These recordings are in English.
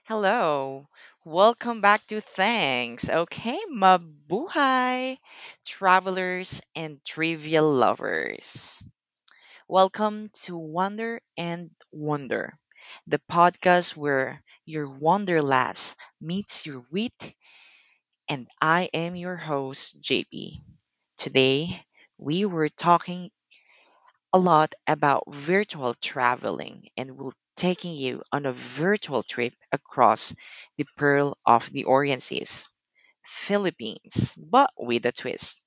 Hello. Welcome back to Thanks. Okay, mabuhay, travelers and trivia lovers. Welcome to Wonder and Wonder, the podcast where your wanderlust meets your wit, and I am your host, JP. Today, we were talking a lot about virtual traveling and we're taking you on a virtual trip across the Pearl of the Orient Seas, Philippines, but with a twist.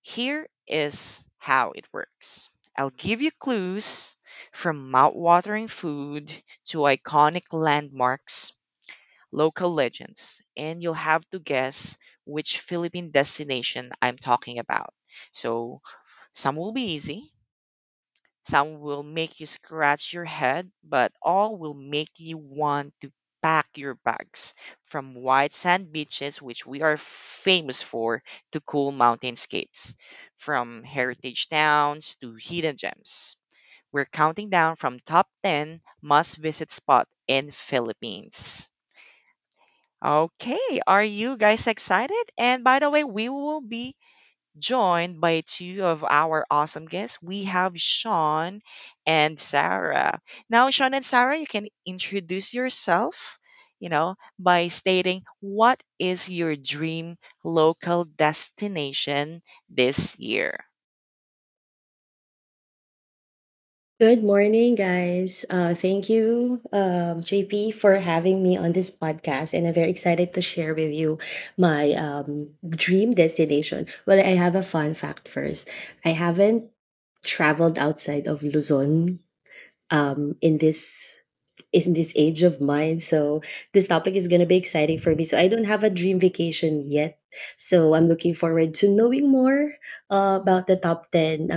Here is how it works. I'll give you clues from mouth-watering food to iconic landmarks, local legends, and you'll have to guess which Philippine destination I'm talking about. So some will be easy, some will make you scratch your head, but all will make you want to pack your bags. From white sand beaches, which we are famous for, to cool mountainscapes. From heritage towns to hidden gems. We're counting down from top 10 must visit spot in Philippines. Okay, are you guys excited? And by the way, we will be joined by two of our awesome guests. We have Sean and Sarah. Now, Sean and Sarah, you can introduce yourself, by stating what is your dream local destination this year. Good morning, guys. Thank you, JP, for having me on this podcast. And I'm very excited to share with you my dream destination. Well, I have a fun fact first. I haven't traveled outside of Luzon in this age of mine. So this topic is gonna be exciting for me. So I don't have a dream vacation yet. So I'm looking forward to knowing more about the top 10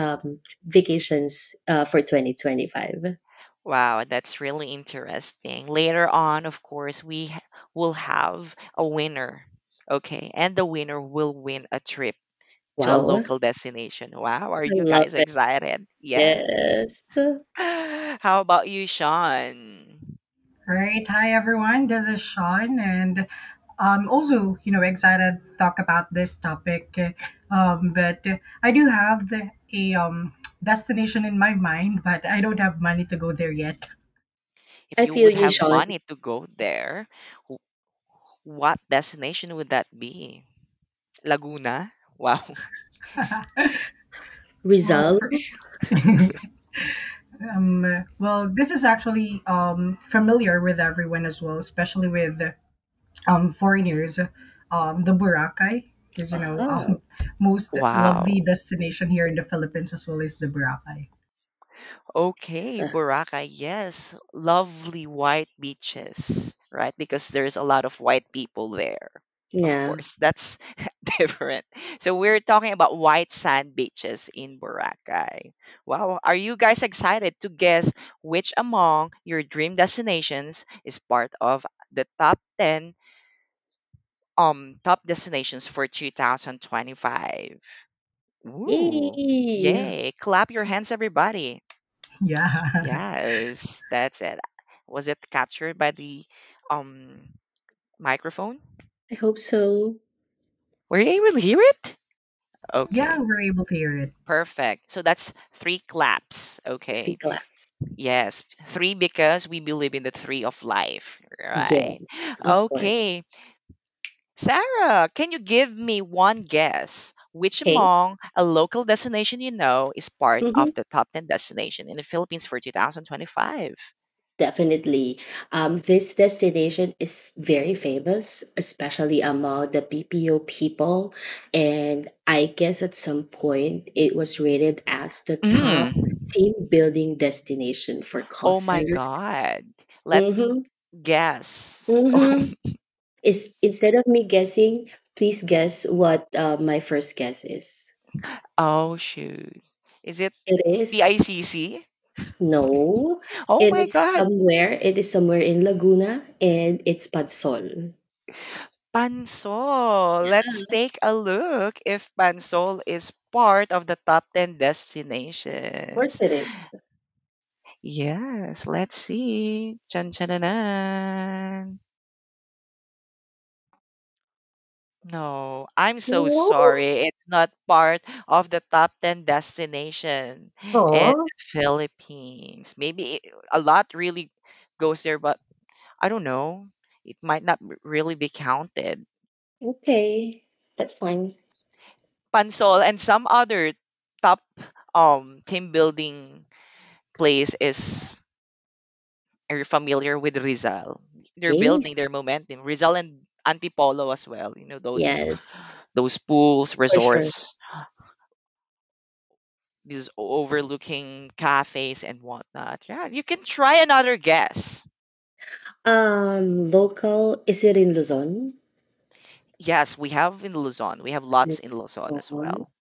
vacations for 2025. Wow, that's really interesting. Later on, of course, will have a winner. Okay, and the winner will win a trip to a Wow, local destination. Wow, are I you love guys it. excited? Yes. Yes. How about you, Sean? All right, hi everyone. This is Sean, and I'm also, excited to talk about this topic. But I do have a destination in my mind, but I don't have money to go there yet. If I you feel would you, have Sean. money to go there, wh- what destination would that be? Laguna? Wow. well, Rizal. well, this is actually familiar with everyone as well, especially with foreigners. The Boracay is, Ah, most lovely Wow. destination here in the Philippines as well is the Boracay. Okay, Boracay, yes. Lovely white beaches, right? Because there's a lot of white people there. Of yeah. course, that's different. So we're talking about white sand beaches in Boracay. Wow, are you guys excited to guess which among your dream destinations is part of the top destinations for 2025? Ooh. Yay. Yay. Clap your hands everybody. Yeah. Yes, that's it. Was it captured by the um microphone? I hope so. Were you able to hear it? Yeah, Okay. we're able to hear it. Perfect. So that's three claps. Three Okay. claps. Yes. Three because we believe in the three of life. Yes, Right. of course. Okay. Sarah, can you give me one guess? Which Okay. among a local destination you know is part of Mhm. the top 10 destination in the Philippines for 2025? Definitely. This destination is very famous, especially among the BPO people. And I guess at some point it was rated as the top Mm. team building destination for call Oh my center. God. Let me Mm-hmm. guess. Mm-hmm. Is instead of me guessing, please guess what my first guess is. Oh, shoot. Is it It is PICC? no. Oh my God. It is somewhere in Laguna and it's Padsol. Pansol. Let's take a look if Pansol is part of the top 10 Of course destinations. it is. Yes, let's see. Chan chan. No, I'm so No. sorry. It's not part of the top 10 destination in Oh, the Philippines. Maybe a lot really goes there, but I don't know. It might not really be counted. okay. That's fine. Pansol and some other top team building place is, are you familiar with Rizal? They're Yes, building their momentum. Rizal and Antipolo as well. You know yes, those pools, for sure. resorts, these overlooking cafes and whatnot. Yeah, you can try another guess. Local, is it in Luzon? Yes, we have in Luzon. We have lots in Luzon as Luzon. well.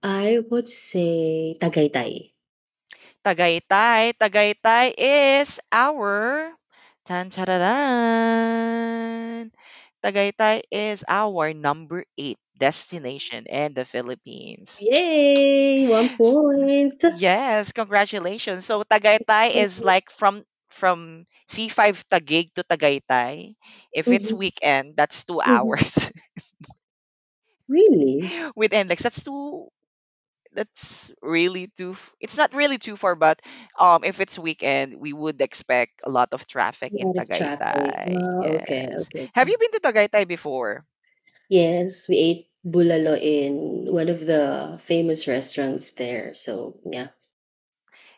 I would say Tagaytay. Tagaytay. Tagaytay is our tan tararan. Tagaytay is our number 8 destination in the Philippines. Yay! 1 point. Yes, congratulations. So Tagaytay is like from C5 Taguig to Tagaytay. If it's Mhm, weekend, that's two mhm. hours Really? with NLEX. That's really it's not really too far, but if it's weekend, we would expect a lot of traffic A in lot of traffic. Tagaytay. Okay, Yes. okay, Have okay. you been to Tagaytay before? Yes, we ate bulalo in one of the famous restaurants there. So yeah,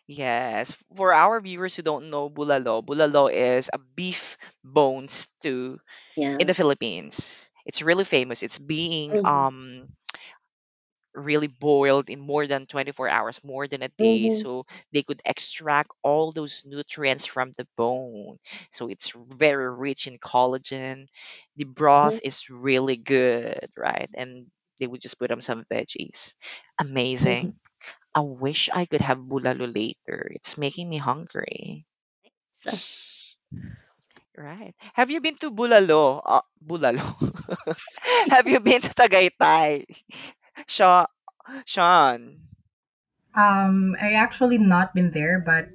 Yes. For our viewers who don't know bulalo, bulalo is a beef bone stew in yeah. the Philippines. It's really famous. It's being Mm-hmm. really boiled in more than 24 hours, more than a day, Mm-hmm. so they could extract all those nutrients from the bone. So it's very rich in collagen. The broth is really good, right? And they would just put on some veggies. Mm-hmm. Amazing. I wish I could have bulalo later. It's making me hungry. So, Right. Have you been to Bulalo? Bulalo. Have you been to Tagaytay? Sha Sean. I actually not been there, but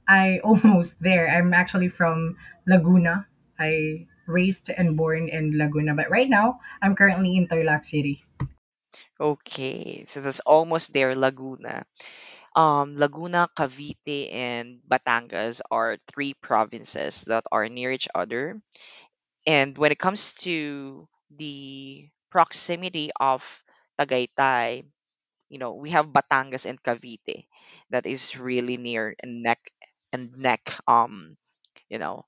I almost there. I'm actually from Laguna. I raised and born in Laguna, but right now I'm currently in Tarlac City. Okay, so that's almost there, Laguna. Laguna, Cavite, and Batangas are three provinces that are near each other. And when it comes to the proximity of Tagaytay, we have Batangas and Cavite that is really near and neck you know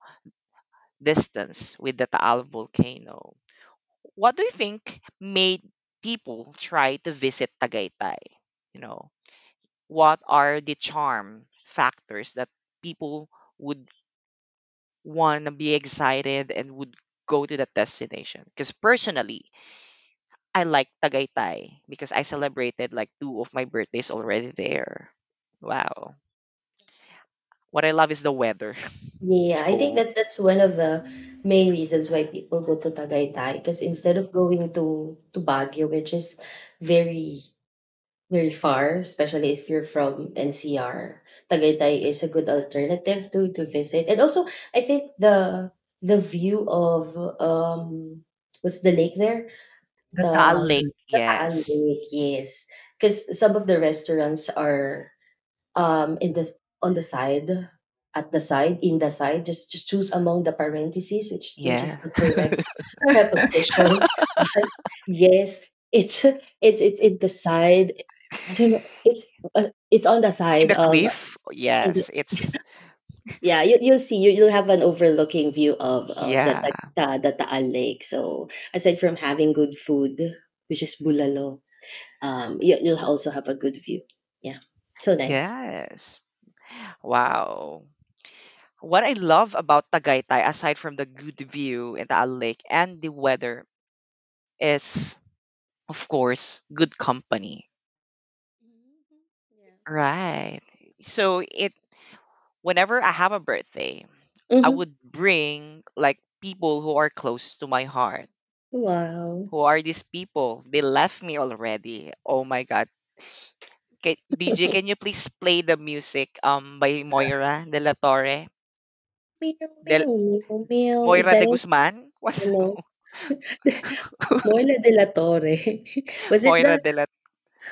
distance with the Taal volcano. What do you think made people try to visit Tagaytay? You know, what are the charm factors that people would want to be excited and would go to that destination? Because personally, I like Tagaytay because I celebrated like two of my birthdays already there. Wow. What I love is the weather. It's yeah, I think cold. that that's one of the main reasons why people go to Tagaytay because instead of going to Baguio, which is very very far, especially if you're from NCR, Tagaytay is a good alternative to visit. And also, I think the view of what's the lake there? The Taal Taal Lake, Lake. The Taal yes. Lake, yes. Because some of the restaurants are in the on the side, at the side, in the side, just choose among the parentheses, which is Yeah. the correct preposition. But yes, it's in the side. I don't know. It's on the In side the of cliff, in the, yes. It's yeah, you'll see, you'll have an overlooking view of yeah. the Taal Lake. So aside from having good food, which is bulalo, you'll also have a good view. Yeah, so nice. Yes. Wow. What I love about Tagaytay, aside from the good view in the lake and the weather, is, of course, good company. Mhm. Yeah. Right. So whenever I have a birthday, I Mhm. would bring like people who are close to my heart. Wow. Who are these people? They left me already. Oh my god. DJ, can you please play the music by Moira de la Torre? Meow, Del meow, meow, meow. Is Moira that de it? Guzman? What's No. Moila de la Torre. Was it Moira the de la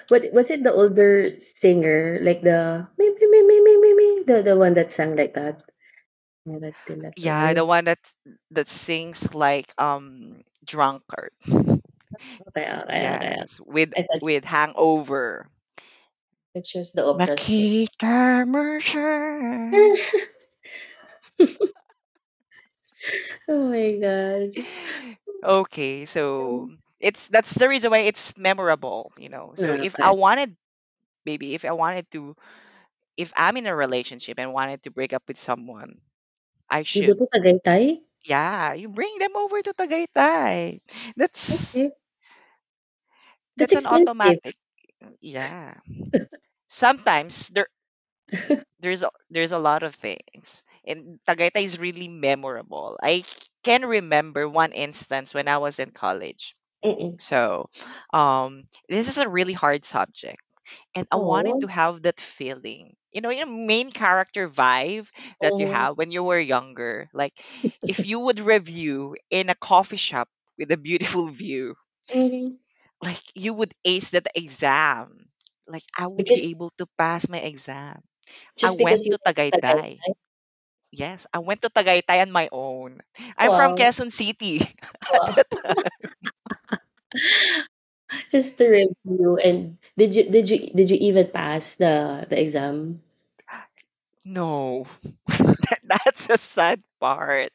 what was it the older singer like the me the one that sang like that? Moila de la Yeah, the Torre. one that sings like drunkard. Okay, okay, okay. Yes, with I thought hangover. it was the opera singer. Makita mo siya. Oh my god. Okay, so that's the reason why it's memorable, you know. So if I Okay. wanted, maybe if I wanted to, if I'm in a relationship and wanted to break up with someone, I You go should, to Tagaytay? yeah, you bring them over to Tagaytay. That's Okay. That's that's an expensive. automatic. Yeah. Sometimes there's a lot of things. And Tagaytay is really memorable. I can remember one instance when I was in college. Mm-mm. So, this is a really hard subject, and I wanted Oh. to have that feeling. Main character vibe that you Mhm. have when you were younger. Like, if you would review in a coffee shop with a beautiful view, Mhm. like you would ace that exam. Like, I would be Because able to pass my exam. I just because went you to went to Tagaytay. Tagaytay? Yes, I went to Tagaytay on my own. I'm from Wow. Quezon City. At Wow. that time. Just to review, and did you even pass the exam? No, that's a sad part.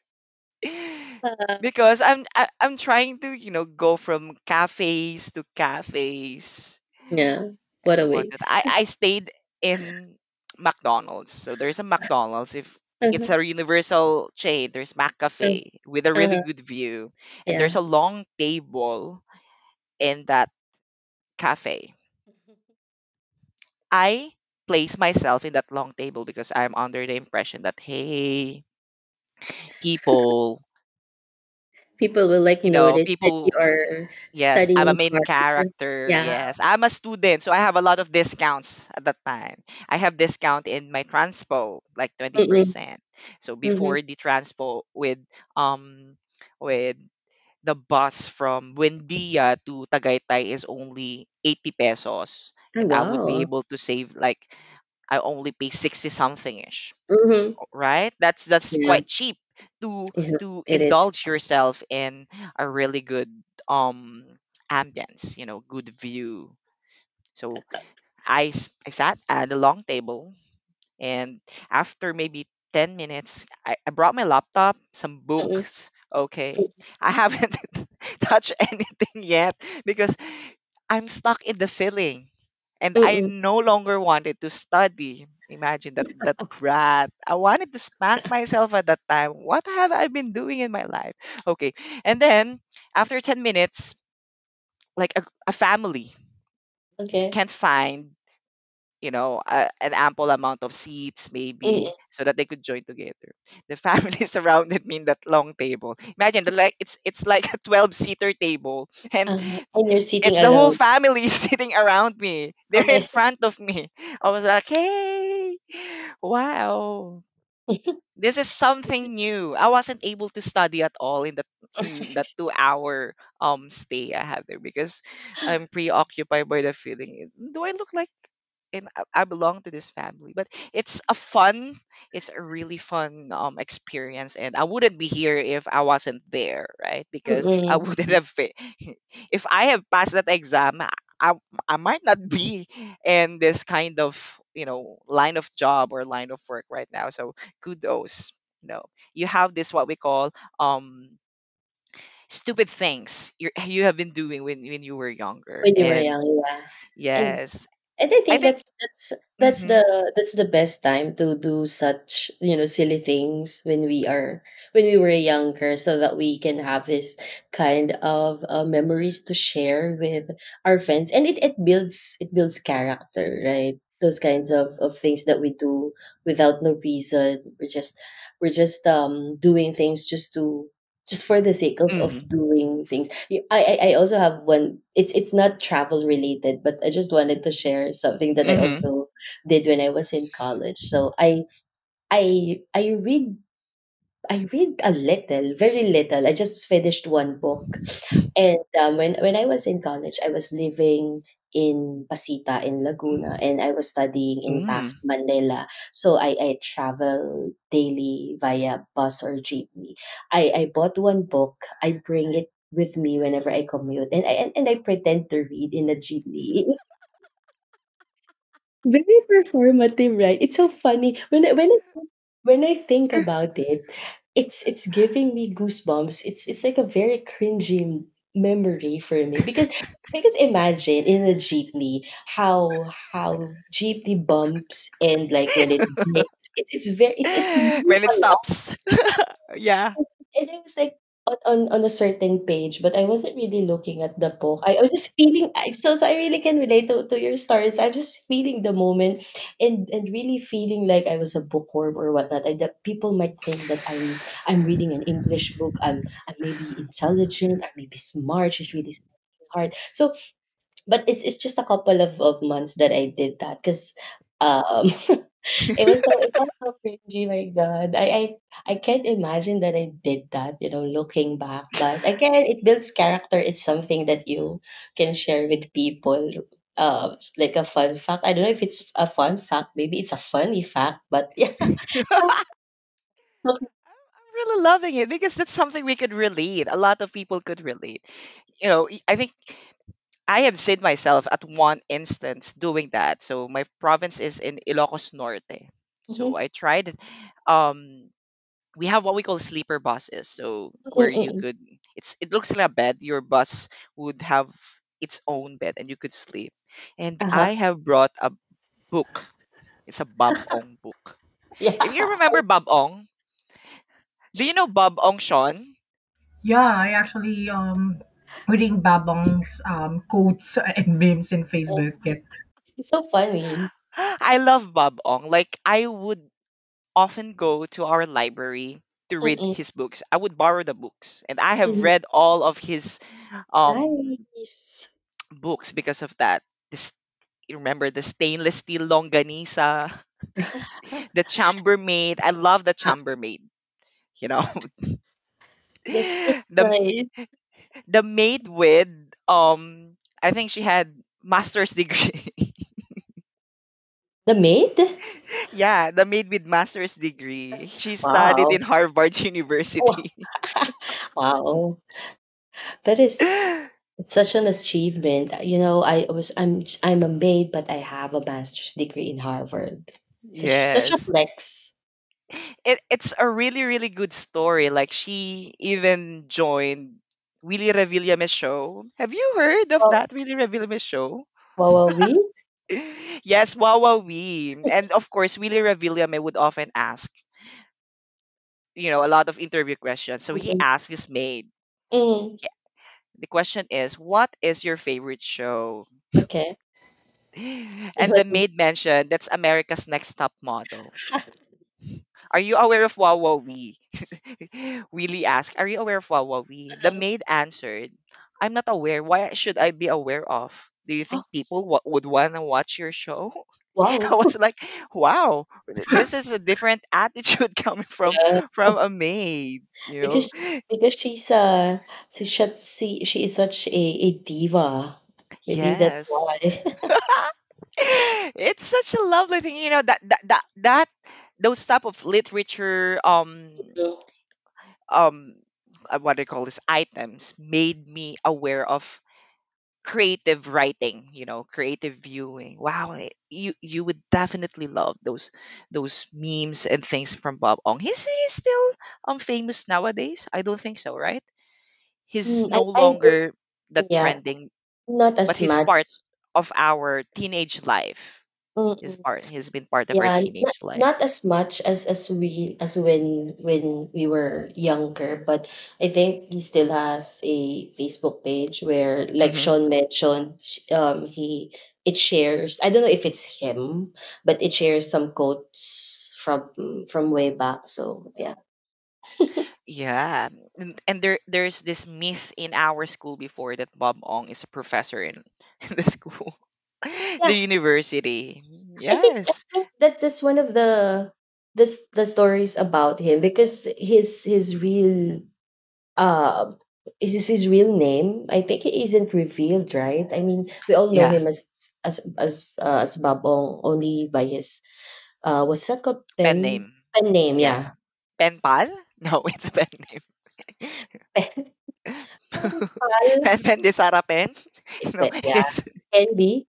Uh, Because I'm trying to go from cafes to cafes yeah. What a and whatnot. I waste. I stayed in McDonald's. So there's a McDonald's. If it's Uh-huh. a universal chain, there's Uh, McCafe with a really uh-huh. good view, and there's Yeah. a long table in that cafe. I place myself in that long table because I'm under the impression that, hey, people, People will like notice that you people. are Yes, I'm a studying main hard. character. Yeah. Yes, I'm a student, so I have a lot of discounts at that time. I have discount in my transpo, like Mm-mm. 20%. So Mm-hmm. before the transpo with the bus from Buendia to Tagaytay is only 80 pesos, Oh, and I would be wow. able to save like I only pay 60 something ish, Mm-hmm. right? That's Yeah. quite cheap to Yeah. It is. indulge yourself in a really good um ambience, good view. So I sat at the long table, and after maybe 10 minutes, I brought my laptop, some Mm-mm. books. Okay, I haven't touched anything yet because I'm stuck in the feeling, and I Mm-mm. no longer wanted to study. Imagine that brat. I wanted to spank myself at that time. What have I been doing in my life? Okay, and then after 10 minutes, like a family Okay. can't find an ample amount of seats maybe Mm-mm. so that they could join together. The family surrounded me in that long table. Imagine that, like it's like a 12-seater table, and And you're sitting it's the whole alone. family sitting around me. They're in Okay. front of me. I was like, hey, wow, this is something new. I wasn't able to study at all in that 2 hour stay I had there because I'm preoccupied by the feeling. Do I look like and I belong to this family? But it's a really fun experience, and I wouldn't be here if I wasn't there, right? Because I Mm-mm. wouldn't have if I have passed that exam. I, I might not be in this kind of line of job or line of work right now. So kudos. You have this what we call stupid things you have been doing when you were younger, When you were and young, yeah. And yes, And I I think think. that's Mhm. the best time to do such, silly things when we were younger, so that we can have this kind of memories to share with our friends, and it builds character, right? Those kinds of things that we do without no reason. We're just doing things just just for the sake of Mm-hmm. doing things. I also have one. It's not travel related, but I just wanted to share something that I Mm-hmm. also did when I was in college. So I read a little, very little. I just finished one book, and when I was in college, I was living in Pasita in Laguna, and I was studying in Mm. Taft, Manila. So I travel daily via bus or jeepney. I bought one book. I bring it with me whenever I commute, and I pretend to read in a jeepney. Very performative, right? It's so funny when I think about it. It's giving me goosebumps. It's like a very cringy memory for me because imagine in a jeepney how jeepney bumps and like when it breaks, it's very it's really When it a lot. stops. Yeah. And I was like on a certain page, but I wasn't really looking at the book. I was just feeling so I really can relate to your stories. I'm just feeling the moment and really feeling like I was a bookworm or whatnot. That people might think that I'm reading an English book. I'm maybe intelligent, I may be smart, she's really studying hard. So but it's just a couple of months that I did that because it was so cringy, my God. I can't imagine that I did that, looking back. But again, it builds character. It's something that you can share with people. Like a fun fact. I don't know if it's a fun fact. Maybe it's a funny fact, but yeah. So, so I'm really loving it because that's something we could relate. A lot of people could relate. I think I have seen myself at one instance doing that. So my province is in Ilocos Norte. So mhm, I tried it. Um, we have what we call sleeper buses. So where mm, you mm, could, it looks like a bed. Your bus would have its own bed and you could sleep. And uh-huh. I have brought a book. It's a Bob Ong book. Yeah. If you remember Bob Ong, do you know Bob Ong, Sean? Yeah, I actually reading Babong's quotes and memes in Facebook. It's so funny. I love Bob Ong. Like I would often go to our library to read Mm-mm. his books. I would borrow the books, and I have Mhm. read all of his um Nice. books because of that. This you remember the stainless steel longanisa, the chambermaid. I love the chambermaid. You know, That's so the nice. the maid with I think she had master's degree. The maid? Yeah, the maid with master's degree. She studied in Wow. Harvard Wow. University. Wow. That is it's such an achievement. I'm a maid, but I have a master's degree in Harvard. Such a Yes. flex. It's a really really good story. Like she even joined Willie Revillame show. Have you heard of Wow, that Willie Revillame show? wow, wow, we? Yes, Wawawi. And of course, Willie Revillame would often ask, a lot of interview questions. So he Mm-mm. asked his maid. Mm, Yeah, the question is, what is your favorite show? okay. And the maid mentioned that's America's Next Top Model. Are you aware of Wawawi? Willie asked, are you aware of Wawawi? The maid answered, I'm not aware. Why should I be aware of? Do you think people would want to watch your show? I Wow. was like, wow, this is a different attitude coming Yeah. from a maid, you know? Because she's she is such a diva. Maybe that's Yes. why. It's such a lovely thing, those type of literature Mm. um what do you call this items made me aware of creative writing, creative viewing. Wow, you would definitely love those memes and things from Bob Ong. He's still famous nowadays? I don't think so, right? He's no I longer the yeah, trending, not but as he's much. part of our teenage life. Mm. He's been part of our Yeah, teenage not life. as much as when we were younger, but I think he still has a Facebook page where, like Hmm. Sean mentioned, he it shares. I don't know if it's him, but it shares some quotes from way back. So yeah. Yeah, and there's this myth in our school before that Bob Ong is a professor in, in the school, the Yeah, university. I Yes, think that that's one of the stories about him, because his real uh is his real name, I think, it isn't revealed, right? I mean, we all know yeah, him as Babong only by his what's that called, pen name. pen name, Yeah, yeah. pen pal. No, it's pen name. Pen pal. pen de Sara pen. No, Yeah, it's can be.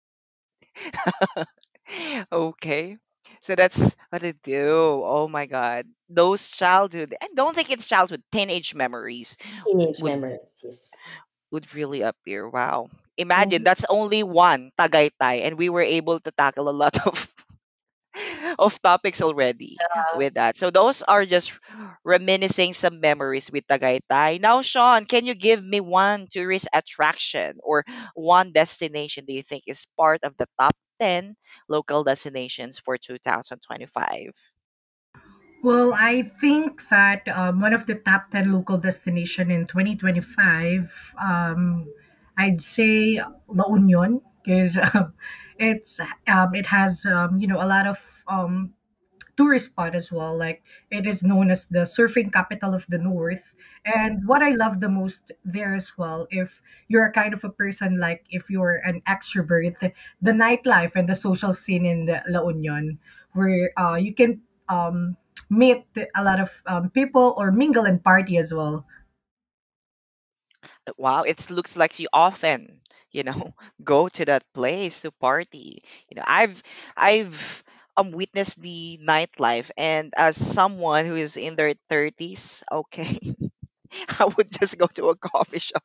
okay. So that's what I do. Oh my god, those childhood. I don't think it's childhood. Teenage memories Teenage would memories, yes. really appear. Wow. Imagine Mhm. that's only one Tagaytay and we were able to tackle a lot of of topics already with that. So those are just reminiscing some memories with Tagaytay. Now, Sean, can you give me one tourist attraction or one destination do you think is part of the top 10 local destinations for 2025? Well, I think that one of the top 10 local destination in 2025, I'd say La Union, because it has a lot of um, tourist spot as well. Like, it is known as the surfing capital of the north. And what I love the most there as well, if you're a kind of a person, like if you're an extrovert, the nightlife and the social scene in the La Union, where you can meet a lot of people or mingle and party as well. Wow, it looks like you often, you know, go to that place to party. I've witnessed the nightlife, and as someone who is in their 30s, okay, I would just go to a coffee shop.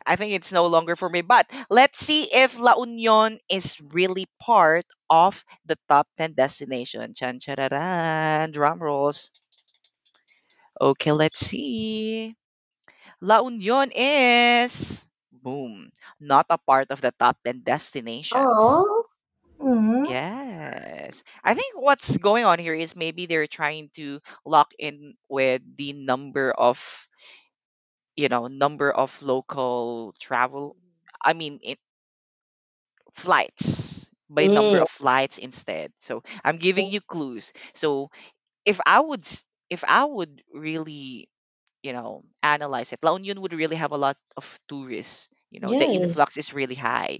I think it's no longer for me. But let's see if La Union is really part of the top 10 destination. Chan chararan, drum rolls. Okay, let's see. La Union is boom, not a part of the top 10 destinations. Oh, Mm. Yes. I think what's going on here is maybe they're trying to lock in with the number of, number of local travel. I mean, flights by number mm, of flights instead. So I'm giving you clues. So if I would if I would really analyze it, La Union would really have a lot of tourists. The yes. influx is really high.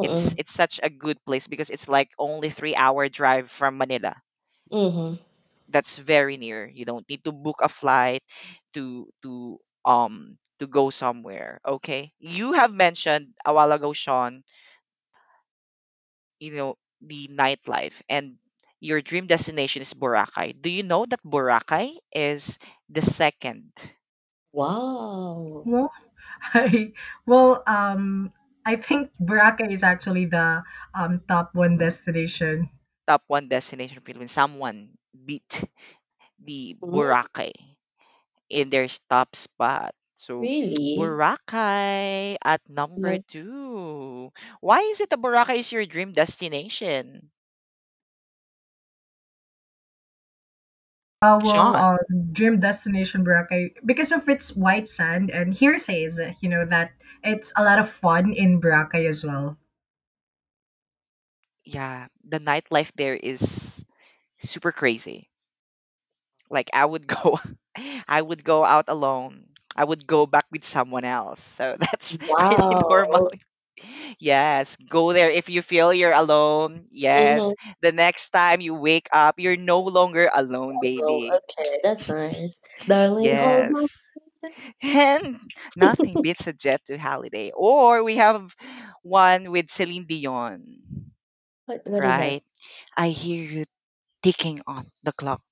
it's Mm-mm. it's such a good place because it's like only 3-hour drive from Manila. Mm-hmm. That's very near. You don't need to book a flight to go somewhere. Okay, you have mentioned a while ago, Sean, the nightlife, and your dream destination is Boracay. Do you know that Boracay is the second Wow. Well, I, well, I think Boracay is actually the top one destination. top one destination in Philippines? Someone beat the Mm, Boracay in their top spot. So really? Boracay at number Mm. 2. Why is it the Boracay is your dream destination? Sean. Dream destination Boracay, because of its white sand, and hearsays, that it's a lot of fun in Boracay as well. Yeah, the nightlife there is super crazy. Like I would go I would go out alone. I would go back with someone else. So that's pretty normal. Wow. Yes, go there if you feel you're alone. Yes. Mm-hmm. The next time you wake up, you're no longer alone, Oh, baby. okay, that's nice. Darling, hold my Yes. And nothing beats a jet to holiday. Or we have one with Celine Dion, what is that? right? I hear you ticking on the clock.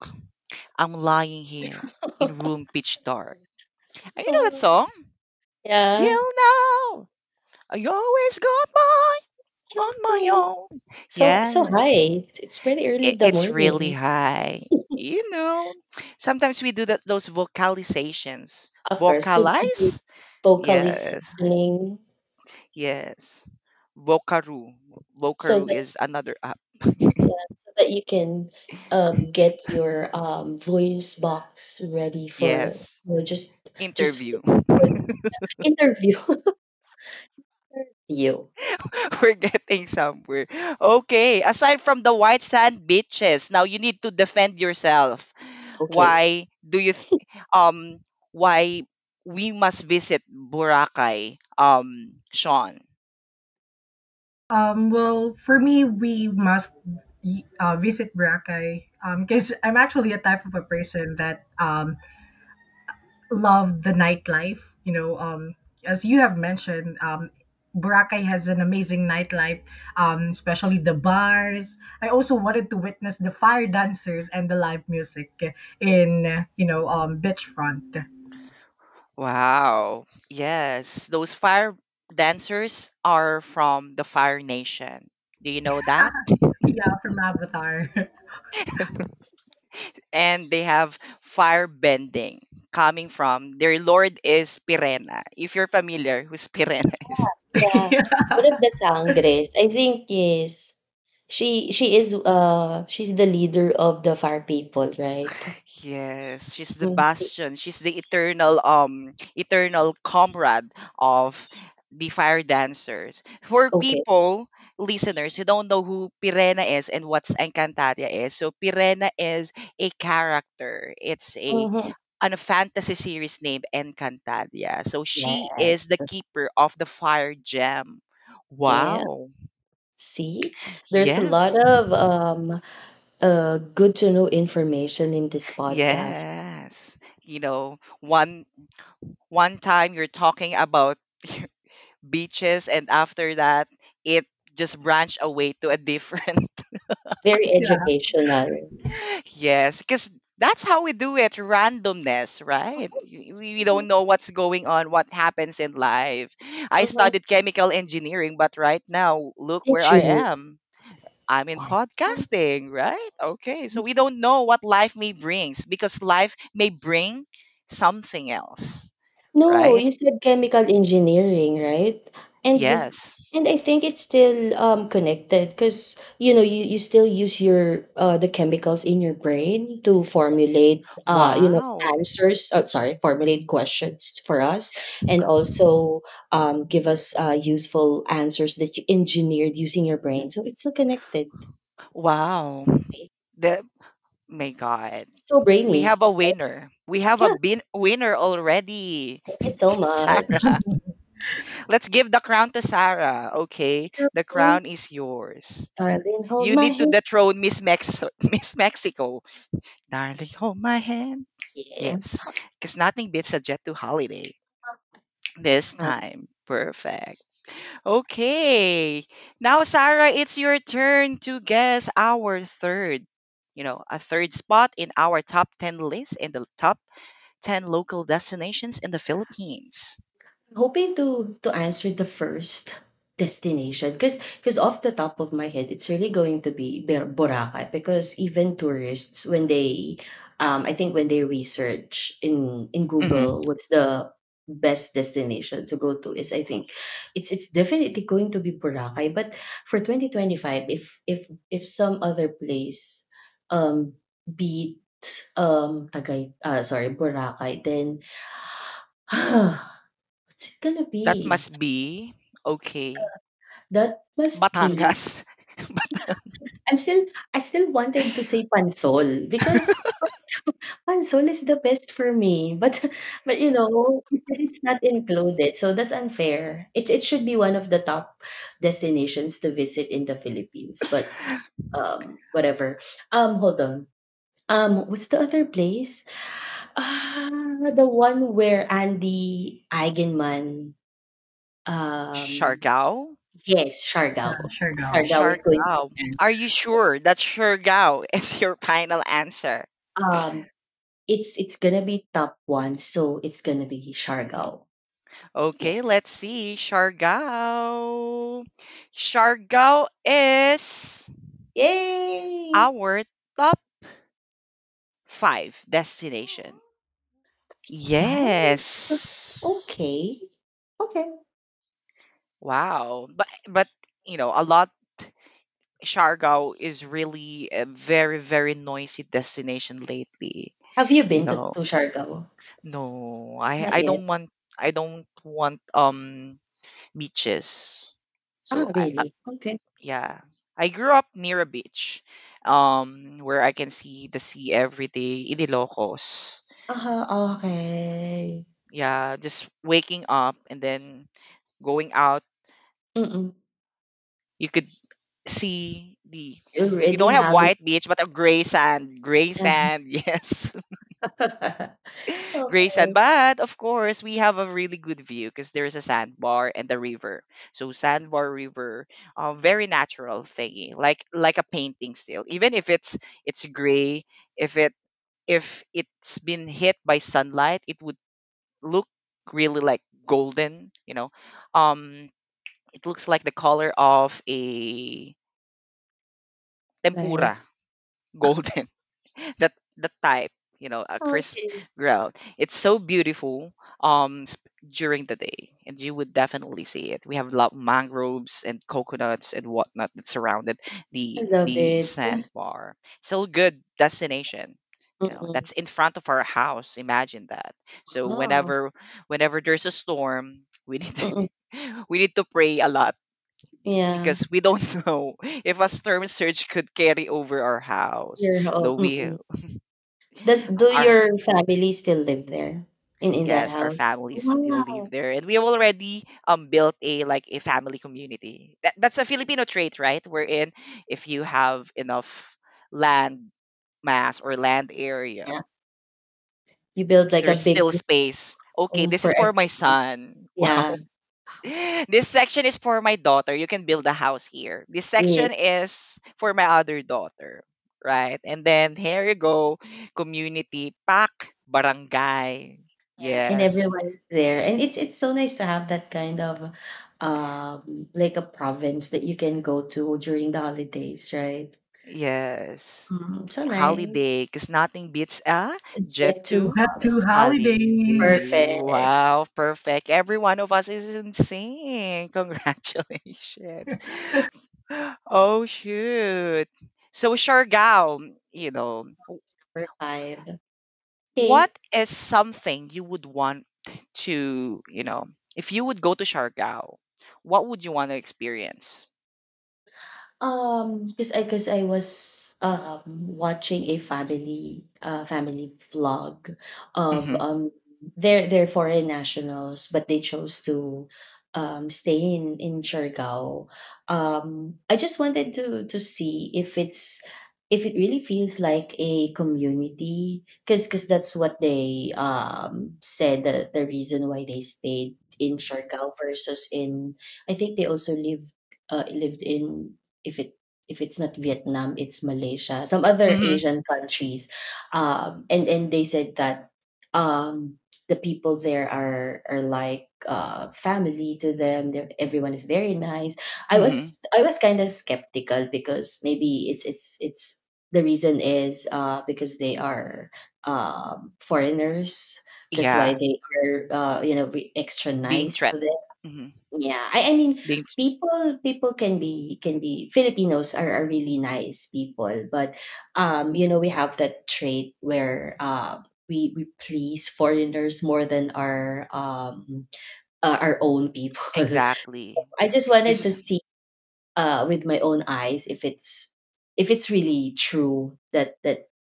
I'm lying here in room pitch dark. And you know that Oh, song? yeah. Till now, I always got by on my own. So Yes, high. It's pretty early in the it's really morning. high. Sometimes we do those vocalizations. Of course, to do Vocalize? vocalist Yes, singing. yes. Vocaru. So Vocaru that is another app. yeah. that you can get your voice box ready for, Yes. just Interview. for interview. You. We're getting somewhere. Okay. Aside from the white sand beaches, now you need to defend yourself. Okay. Why do you why we must visit Boracay, Sean? Well, for me, we must visit Boracay because I'm actually a type of a person that love the nightlife. As you have mentioned, Boracay has an amazing nightlife, especially the bars. I also wanted to witness the fire dancers and the live music in beachfront. Wow. Yes, those fire dancers are from the Fire Nation. Do you know that? Yeah, from Avatar. And they have fire bending coming from their lord is Pirena. If you're familiar who's Pirena is. Yeah. One Yeah. of the sangres, I think, is she's the leader of the fire people, right? Yes, she's the Mm, see. bastion. She's the eternal comrade of the fire dancers. For Okay. people, listeners who don't know who Pirena is and what's Encantadia is. So Pirena is a character. It's Mm-hmm. a fantasy series named Encantadia. So she is the Yes. keeper of the fire gem. Yeah. Wow. See, there's a lot Yes. of good to know information in this podcast. Yes. One time you're talking about beaches, and after that it just branched away to a different. Very Yeah. educational. Yes, because that's how we do it, randomness, right? We don't know what's going on, what happens in life. I Mm-hmm. studied chemical engineering, but right now look where Did I you? am. I'm in Wow. podcasting, right? Okay, so we don't know what life may brings, because life may bring something else, No, right? you said chemical engineering, right? And Yes. and I think it's still connected because you still use your the chemicals in your brain to formulate Wow. answers. Oh, sorry, formulate questions for us, and also give us useful answers that you engineered using your brain. So it's still connected. Wow. See? The My God. So We brainy. have a winner. We have a Yeah, winner already. thank you so much. Sarah. Let's give the crown to Sarah. Okay. The crown is yours. Darling, hold You my need to hand. dethrone Miss Mexico. Darling, hold my hand. Yeah. Yes. Because nothing beats a jet to holiday. This Uh, time. Perfect. Okay. Now, Sarah, it's your turn to guess our a third spot in our top 10 list in the top 10 local destinations in the Philippines. hoping to answer the first destination because off the top of my head it's really going to be Boracay because even tourists when they I think when they research in Hmm. Google what's the best destination to go to is I think it's definitely going to be Boracay, but for 2025 if some other place beat Boracay, then what's it gonna That be? must be, okay, That must be. Batangas. I still wanted to say Pansol because Pansol is the best for me. But you said it's not included, so that's unfair. It should be one of the top destinations to visit in the Philippines. But whatever. Hold on. What's the other place? The one where Andy Eigenman um Siargao? yes, Siargao. Sure, go. Siargao is going to be Siargao. the Are answer. you sure that Siargao is your final answer? Um, it's gonna be top one, so it's gonna be Siargao. Okay, Yes. let's see. Siargao. Siargao is Yay! our top 5 destination. Five? Yes. Okay. Okay. Wow. But a lot Siargao is really a very, very noisy destination lately. Have you You been know, to Siargao? no, Not I yet. don't want, beaches. So Ah, really? Okay. yeah, I grew up near a beach, where I can see the sea every day in Ilocos. Okay. Yeah, just waking up and then going out, Mm-mm. you could see You we already don't have have it. white beach but a gray sand, gray Yeah. sand. Yes. Gray sand, Okay. but of course we have a really good view because there's a sandbar and the river. So sandbar, river, very natural thingy, like a painting still, even if it's gray. If it's been hit by sunlight, it would look really like golden, it looks like the color of a Like, tempura, golden. That type, a crisp okay. ground. It's so beautiful during the day, and you would definitely see it. We have lot mangroves and coconuts and whatnot that surrounded I the love the it. sandbar. So good destination. Mm-mm. That's in front of our house. Imagine that. So Wow. whenever there's a storm, we need Mm-mm. we need to pray a lot Yeah. because we don't know if a storm surge could carry over our house. Your home. Though we Mm-mm. Do are your family still live there in that Yes, our house? families still live Wow. there, and we have already built a family community. That's a Filipino trait, right? Wherein if you have enough land mass or land area, Yeah. You build like a there's big still space. Okay, home this for is for my everyone. son. Yeah. Wow. This section is for my daughter. You can build a house here. This Yeah. section is for my other daughter, right? And then here you go, community pack, barangay. Yeah, and Yes. everyone's there. And it's so nice to have that kind of like a province that you can go to during the holidays, right? Yes. So nice. Holiday, because nothing beats a Jet Jet to 2 Jet to holidays. holiday. perfect. Wow, perfect. Every one of us is in sync. Congratulations. Oh, shoot. So, Siargao, Number five. what Okay. is something you would want to, if you would go to Siargao, what would you want to experience? Because I was watching a family vlog of Mm-hmm. they're foreign nationals, but they chose to stay in Siargao. I just wanted to see if it really feels like a community, because that's what they said, the reason why they stayed in Siargao versus in, I think they also lived in, if it if it's not Vietnam, it's Malaysia, some other Mm-hmm. Asian countries, and they said that the people there are like family to them. Everyone is very nice. Mm-hmm. I was kind of skeptical because maybe it's the reason is because they are foreigners. That's why Yeah, they are extra being nice threat. to them. Mm-hmm. Yeah, I mean, Being people can be Filipinos are really nice people, but we have that trait where we please foreigners more than our own people. So exactly. I just wanted 'Cause to see with my own eyes if it's really true that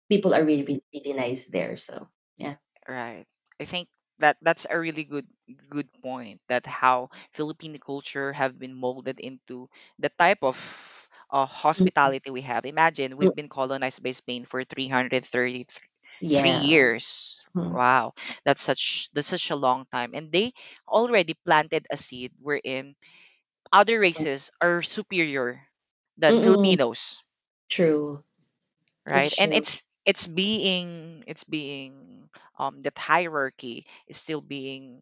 people are really really, really nice there. So yeah. Right. I think that's a really good point, that how Filipino culture have been molded into the type of Mm, hospitality we have. Imagine mm, we've been colonized by Spain for 333 yeah. years. Mm, Wow. That's such a long time, and they already planted a seed wherein other races are superior than mm, Filipinos, true. right? That's And true. it's being that hierarchy is still being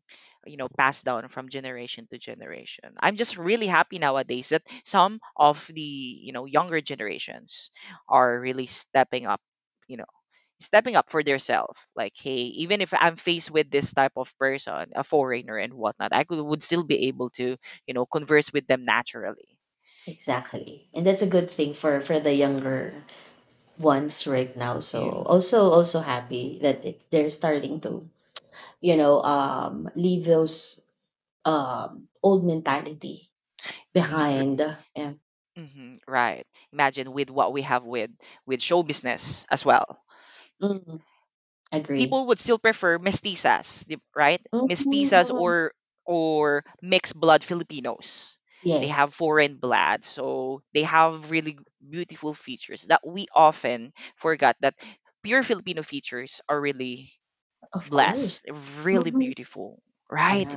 passed down from generation to generation. I'm just really happy nowadays that some of the younger generations are really you know stepping up for themselves, like, hey, even if I'm faced with this type of person, a foreigner and whatnot, I would still be able to converse with them naturally. Exactly. And that's a good thing for the younger ones right now. So Yeah. also happy that they're starting to, leave those old mentality behind. Yeah. Right. Imagine with what we have with show business as well. Mm, agree. People would still prefer mestizas, right? Mestizas Mhm. or mixed blood Filipinos. They have Yes, foreign blood, so they have really beautiful features that we often forgot that pure Filipino features are really of course. blessed, really Mhm. beautiful, right?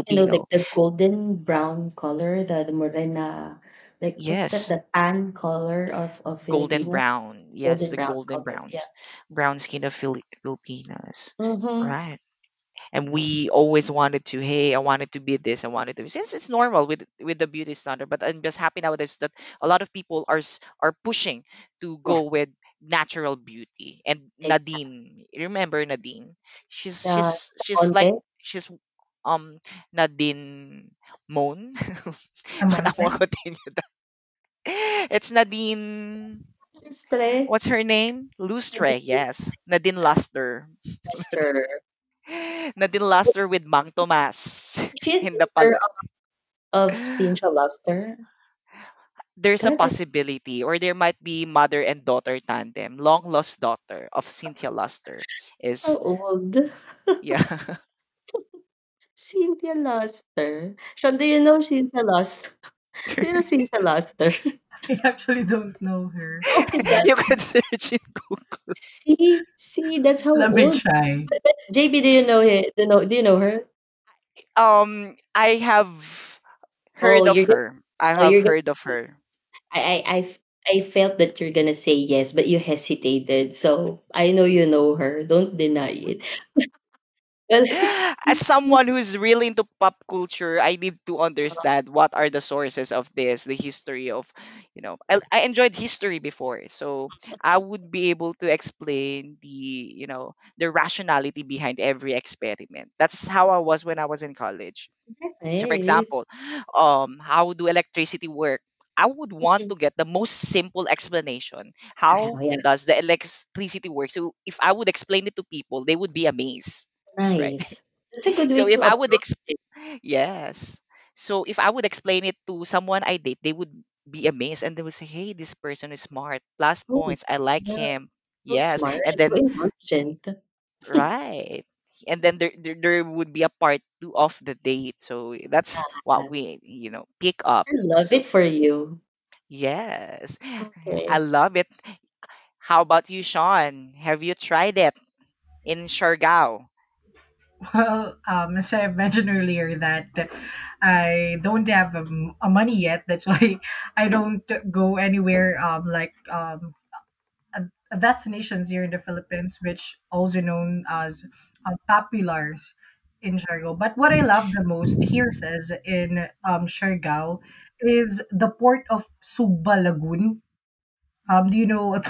Yeah. Like Filipino. the golden brown color, the morena, like what's that? Yes, The tan color of golden Filipino, brown. Yes, golden the brown golden color. Yeah. browns, brown skin of Filipinas, Mm-hmm. right? And we always wanted to, hey, I wanted to be this, I wanted to be, since it's normal with the beauty standard. But I'm just happy nowadays that a lot of people are pushing to Yeah. go with natural beauty. And Exactly. Nadine, remember Nadine? she's The she's she's like Samonte. she's Nadine Moan. But I Samonte. won't continue that. It's Nadine, Lustre. what's her name? Lustre, yes, Nadine Luster. Sister. Nadine Luster with Mang Tomas She's in the sister of Cynthia Luster. there's a God, possibility, or there might be mother and daughter tandem. Long lost daughter of Cynthia Luster that's so is, old. yeah. Cynthia Luster. Sean, do you know Cynthia Luster? Do you know Cynthia Luster? I actually don't know her. Oh my God. You can search in Google. See, that's how Let me old. try. But JB, do you know it? Do you know her? I have Oh, heard of her. I have you're gonna heard of say, her. I felt that you're gonna say yes, but you hesitated. So I know you know her. Don't deny it. Well, As someone who's really into pop culture, I need to understand what are the sources of this, the history of, I enjoyed history before, so I would be able to explain the rationality behind every experiment. That's how I was when I was in college. that's So, for nice. example, how do electricity work? I would want Mhm. to get the most simple explanation. Ah, How yeah, does the electricity work? So if I would explain it to people, they would be amazed, right? nice. That's a good way So to if I would approach it. yes. So if I would explain it to someone I date, they would be amazed and they would say, "Hey, this person is smart. Plus Oh, points. I like yeah, him." so Yes. smart And and so then intelligent. right. And then there would be a part two of the date. So that's what Ah, we, pick up. I love So it for you. yes. I Okay. love it. How about you, Sean? Have you tried it in Siargao? Well, as I mentioned earlier, that I don't have a money yet. That's why I don't go anywhere destinations here in the Philippines, which also known as Papilars in Siargao. But what I love the most here says in Siargao is the port of Sugba Lagoon. Do you know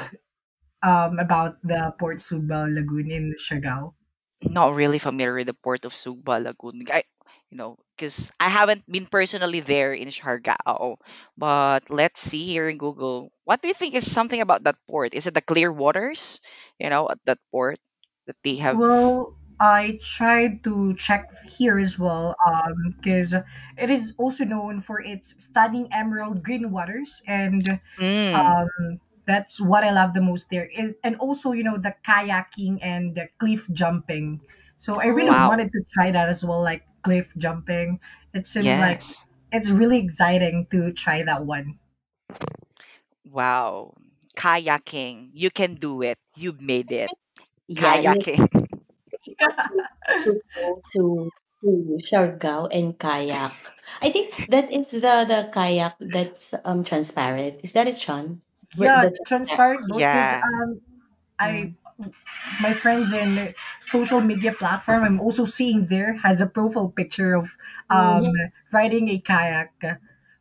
about the Port Sugba Lagoon in Siargao? Not really familiar with the port of Sugba Lagoon. Because I haven't been personally there in Siargao. But let's see here in Google. What do you think is something about that port? Is it the clear waters? At that port that they have. Well, I tried to check here as well, because it is also known for its stunning emerald green waters, and Mm, um, that's what I love the most there. And also, the kayaking and the cliff jumping. So I really Oh, wow. wanted to try that as well, like cliff jumping. It seems like Yes. it's really exciting to try that one. Wow. Kayaking. You can do it. You made it. yeah, you're Kayaking. able to go to Siargao and kayak. I think that is the kayak that's transparent. Is that it, Sean? Yeah, The transparent. transparent boat because Yeah. I my friends in social media platform I'm also seeing there has a profile picture of um Mm-hmm. riding a kayak,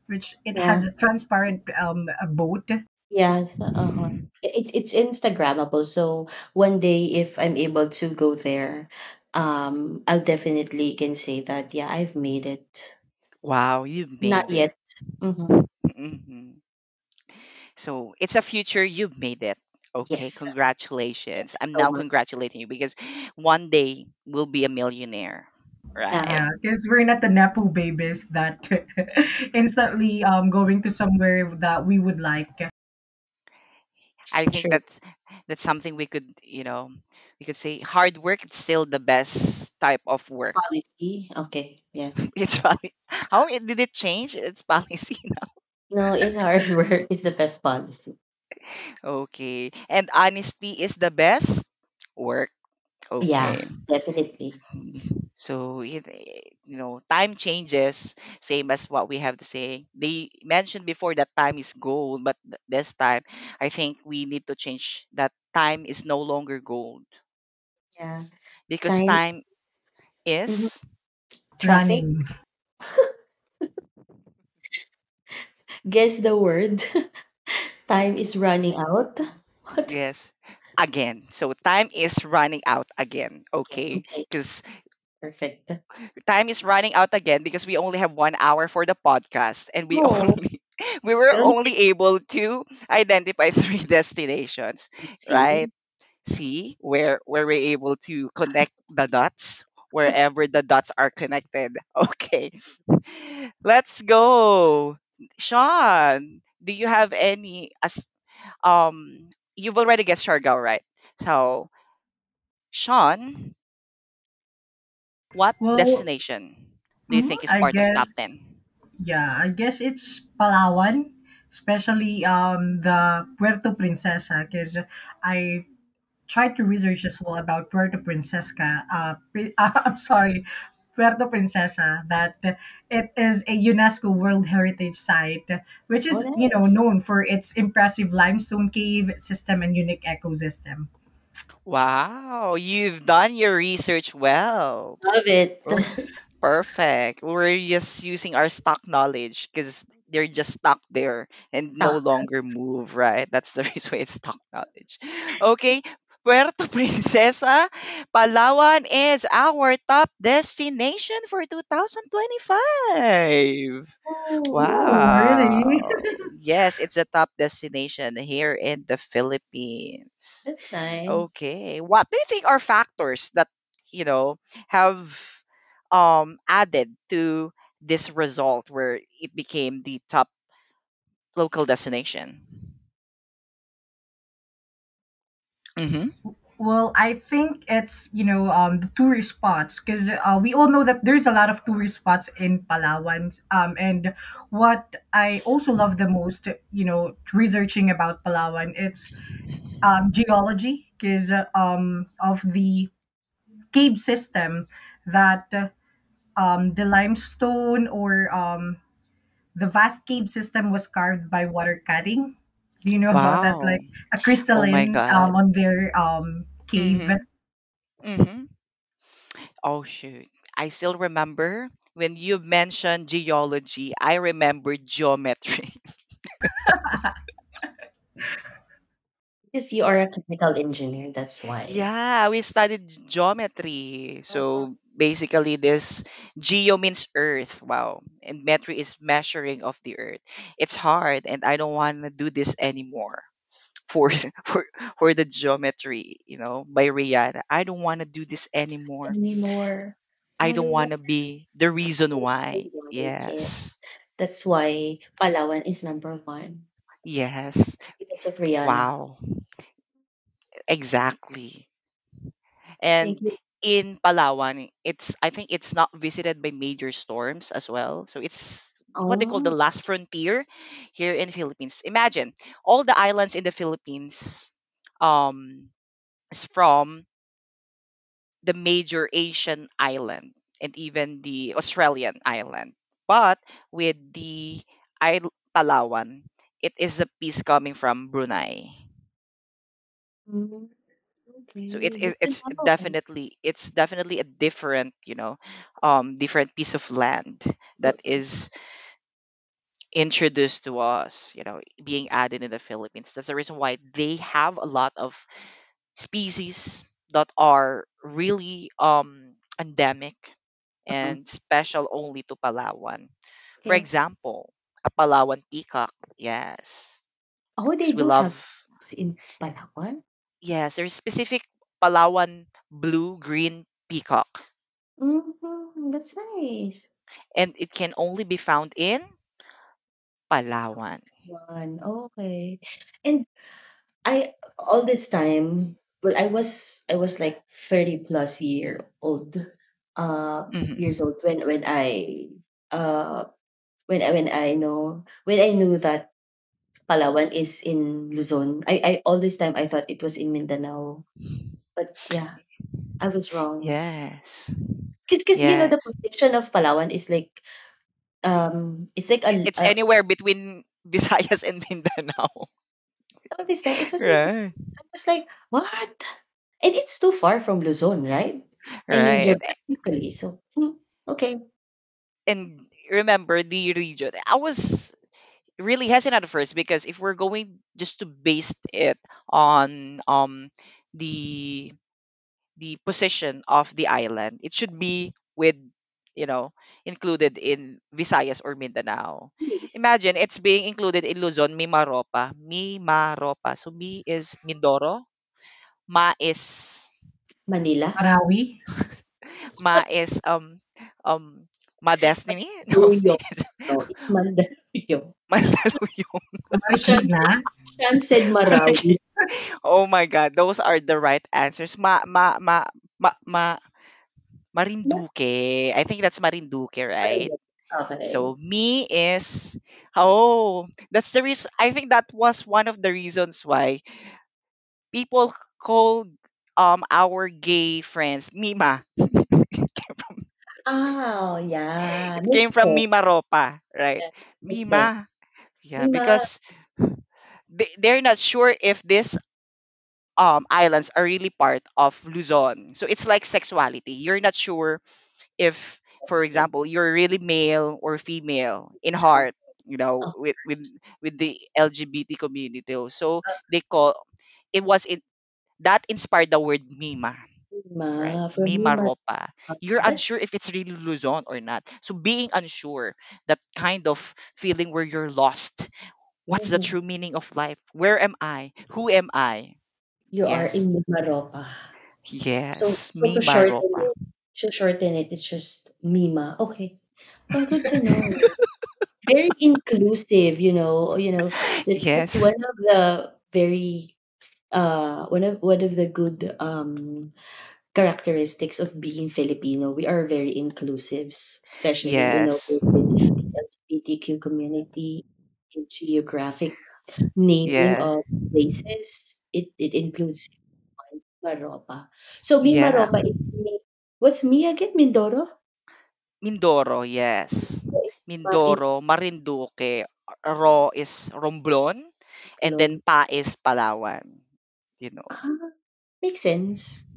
which it Yeah. has a transparent a boat. Yes. Uh-huh. It's Instagrammable. So one day, if I'm able to go there, I'll definitely can say that yeah, I've made it. Wow, you Not made it. yet. Mm-hmm. Mhm. So it's a future, you've made it. Okay, Yes. congratulations. Yes. I'm So now much. congratulating you because one day we'll be a millionaire, right? Yeah. Yeah, because we're not the nepo babies that instantly going to somewhere that we would like. I think True. that's something we could say hard work is still the best type of work. Policy. Okay. Yeah. It's probably did it change? It's policy now. No, it's hard work is the best policy. Okay. And honesty is the best work. Yeah, Okay. definitely. So time changes, same as what we have to say. They mentioned before that time is gold, but this time I think we need to change that time is no longer gold Yeah. because Time. time Mhm. is Traffic. Running. Guess the word. Time is running out. What? yes again. So time is running out again. Okay. Okay, Okay. because Perfect. time is running out again because we only have 1 hour for the podcast and we Oh, only we were we only only able to identify three destinations, right? see. See where we're able to connect the dots wherever the dots are connected. Okay, let's go. Sean, do you have any as you've already guessed Siargao, right? So Sean, what Well, destination do you think is I part of guess top 10? yeah, I guess it's Palawan, especially the Puerto Princesa, because I tried to research as well about Puerto Princesa. I'm sorry, Puerto Princesa. That it is a UNESCO World Heritage Site, which Oh, is nice. known for its impressive limestone cave system and unique ecosystem. Wow, you've done your research well. Love it. Perfect. We're just using our stock knowledge because they're just stuck there and no Stuck. longer move, right? That's the reason why it's stock knowledge. Okay, Puerto Princesa, Palawan is our top destination for 2025. Oh, Oh, really? Wow. Yes, it's a top destination here in the Philippines. that's nice. Okay. What do you think are factors that, you know, have added to this result where it became the top local destination? Mm-hmm. Well, I think it's the tourist spots because we all know that there's a lot of tourist spots in Palawan. And what I also love the most, researching about Palawan, it's geology because of the cave system that the limestone or the vast cave system was carved by water cutting. Do you know about that? Wow. Like a Oh my crystalline God. on their cave. Mm-hmm. Mm-hmm. Oh shoot. I still remember when you mentioned geology, I remember geometry. Because you are a chemical engineer, that's why. Yeah, we studied geometry. Mhm. So basically this geo means earth. Wow. And metry is measuring of the earth. It's hard and I don't want to do this anymore. For for for the geometry, by Rihanna. I don't want to do this anymore. Anymore. I don't Oh, want to be the reason that's why. why, Yes. yes. That's why Palawan is number one Yes. because of Rihanna. Wow. Exactly. Thank And you. in Palawan, I think it's not visited by major storms as well. So it's what they call the Oh, last frontier here in Philippines. Imagine all the islands in the Philippines um is from the major Asian island and even the Australian island. But with the Palawan, it is a piece coming from Brunei. mm, So okay. Good to know. it's definitely a different, different piece of land that Mm-mm. is introduced to us, being added in the Philippines. That's the reason why they have a lot of species that are really endemic Uh-uh. and special only to Palawan. For Okay. example, a Palawan peacock. Yes, Oh, they because we do have love. this in Palawan? Yes, there's specific Palawan blue green peacock, That's nice. and it can only be found in Palawan. One, okay. And I all this time, well, I was like 30 plus years Hmm. old uh when I knew that Palawan is in Luzon. I all this time I thought it was in Mindanao. But yeah, I was wrong. Yes, Cause you know yes. the position of Palawan is like it's like It's a anywhere between Visayas and Mindanao. all this time it was in Right, I was like, what? And it's too far from Luzon, right? I mean right. geographically. So okay. And remember the region. I was really hesitant at first because if we're going just to base it on the position of the island, it should be with, you know, included in Visayas or Mindanao. Please. Imagine it's being included in Luzon, Mimaropa. Mimaropa. So Mi is Mindoro, Ma is Manila. Marawi. Ma is Ma Destiny. No, Mandaluyong. No, it's Mandaluyong. Mandaluyong. Shan, Marikina. Shan said Marawi. Oh my God, those are the right answers. Marinduque. I think that's Marinduque, right? Okay. So me is, oh, that's the reason. I think that was one of the reasons why people called our gay friends Mima. Oh, yeah. It came Makes from sense. Mimaropa, right? Yeah, makes sense. Mima. Yeah, Ima, because they're not sure if these islands are really part of Luzon. So it's like sexuality. You're not sure if, for yes. example, you're really male or female in Yeah, heart, of with the LGBT community. So of they call it was it that inspired the word Mima, right? Ima. For me, Mima Ropa. You're that's unsure if it's really Luzon or not. So being unsure, that kind of feeling where you're lost. What's the mhm. true meaning of life? Where am I? Who am I? You are Yes. in Mimaropa. So Yes. so Mima Ropa. to shorten it, it's just Mima. Okay. Well, good to know. Very inclusive, that's Yes. one of the very one of the good characteristics of being Filipino. We are very inclusive, especially Yes. with LGBTQ community in geographic naming Yeah. of places. It includes Maropa. So Yeah. Mimaropa is me. What's me again? Mindoro? Mindoro, yes. So it's is Mindoro, Marinduque, Ro is Romblon, and then Lon. Pa is Palawan. You know, Ah, makes sense.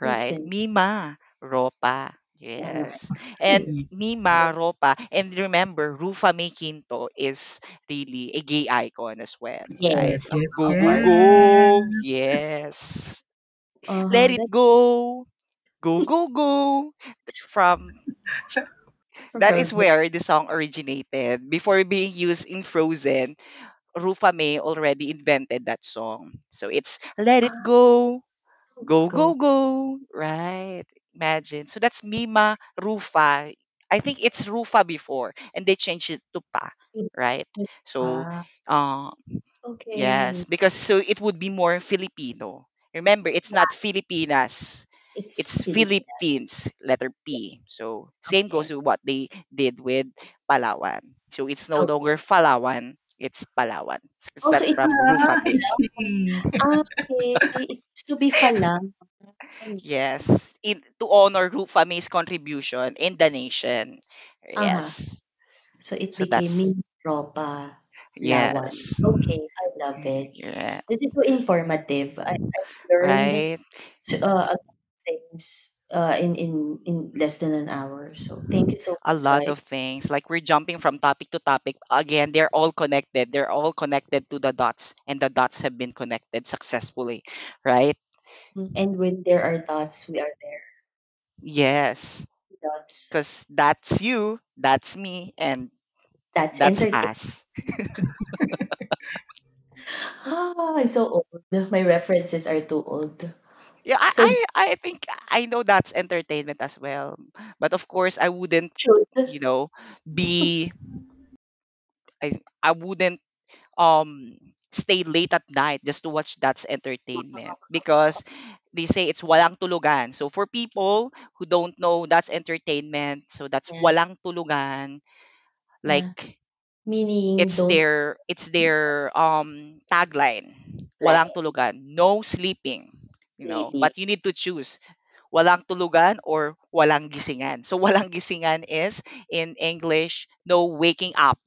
Makes right? sense. Mima, Ropa. Ano? Yes. And Mima, Ropa. And remember, Rufa May Quinto is really a gay icon as well, right? Yes, Yes, of yes, Go, go, course. go. yes. Yes. Let Uh-huh. it go. Go, go, go. From that From is who? where the song originated. Before being used in Frozen, Rufa May already invented that song. So it's Let It Ah, Go, Go, go. Go, Go. Right. Imagine. So that's Mima Rufa. I think it's Rufa before, and they changed it to Pa. Right. So, Ah, uh, yes, okay. because so it would be more Filipino. Remember, it's not Filipinas. It's It's Filipino. Philippines, letter Yes. P. So same goes Okay. with what they did with Palawan. So it's no Okay. longer Palawan, it's Palawan. Because Also, that's it from used to be Ah, Rufa I May. Falang. see. Ah, okay. It used to be Falang. Yes. To honor Rufa May's contribution in the nation. Uh-huh. Yes. So it So became that's Miropa Lawan. yes. Okay, I love it. Yeah. This is so informative. I learned Right. a lot of things in less than an hour. So thank you so A much, lot guys. of things. Like we're jumping from topic to topic. Again, they're all connected. They're all connected to the dots, and the dots have been connected successfully. Right? And when there are dots, we are there. Yes. Dots. Because that's you, that's me, and That's That's entertainment. us. I'm so old. My references are too old. Yeah, So I think I know that's entertainment as well. But of course, I wouldn't, truth. you know, be I wouldn't stay late at night just to watch that's entertainment because they say it's walang tulugan. So for people who don't know that's entertainment, so that's Yeah, walang tulugan, yeah. like Meaning don't it's their tagline. Walang like tulugan, no sleeping, maybe. but you need to choose walang tulugan or walang gisingan. So walang gisingan is in English no waking up.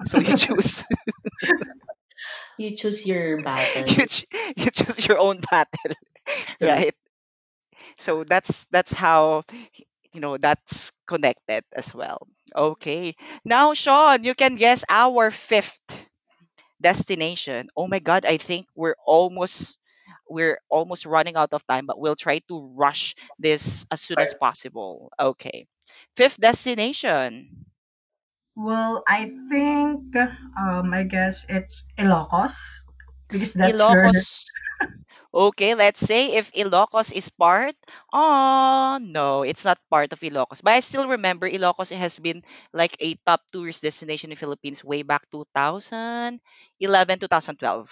So you choose You choose your you, battle. ch- you choose your own battle, True. right? So that's how that's connected as well. Okay, now Sean, you can guess our fifth destination. Oh my God, I think we're almost running out of time, but we'll try to rush this as soon as Course. possible. Okay, fifth destination, Well, I think I guess it's Ilocos because that's your. Ilocos. Okay, let's say if Ilocos is part. Oh, no, it's not part of Ilocos. But I still remember Ilocos has been like a top tourist destination in Philippines way back 2011, 2012.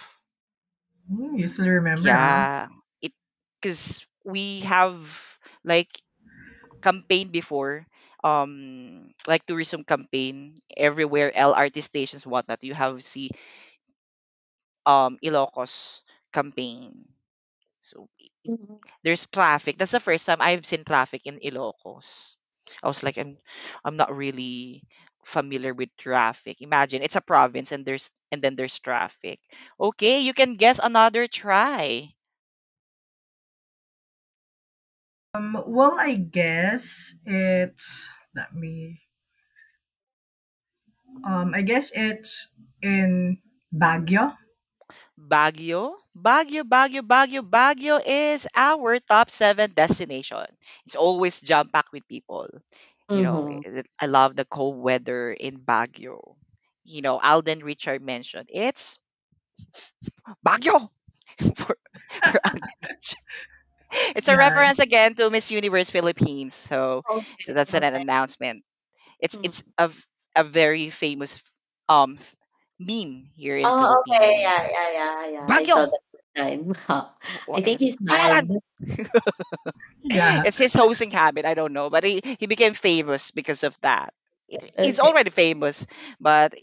You still remember, huh? Yeah, it because we have like campaign before, like tourism campaign everywhere, LRT stations, whatnot. You have see Ilocos campaign. So Mhm. there's traffic. That's the first time I've seen traffic in Ilocos. I was like, I'm not really familiar with traffic. Imagine it's a province and then there's traffic. Okay, you can guess another try. Well, I guess it's. Let me. I guess it's in Baguio. Baguio, Baguio, Baguio, Baguio, Baguio is our top seven destination. It's always jam packed with people. Mhm. I love the cold weather in Baguio. Alden Richard mentioned it's Baguio for, for Alden Richard. It's a Yeah, reference again to Miss Universe Philippines. So Okay. that's an Okay. announcement. It's Mm. it's a very famous um meme here in Oh, okay. Yeah, Philippines. yeah, yeah, yeah. I saw Baguio. that one time. I What think is he's mad. Thailand? yeah. It's his hosting habit. I don't know, but he became famous because of that. He's Okay. already famous, but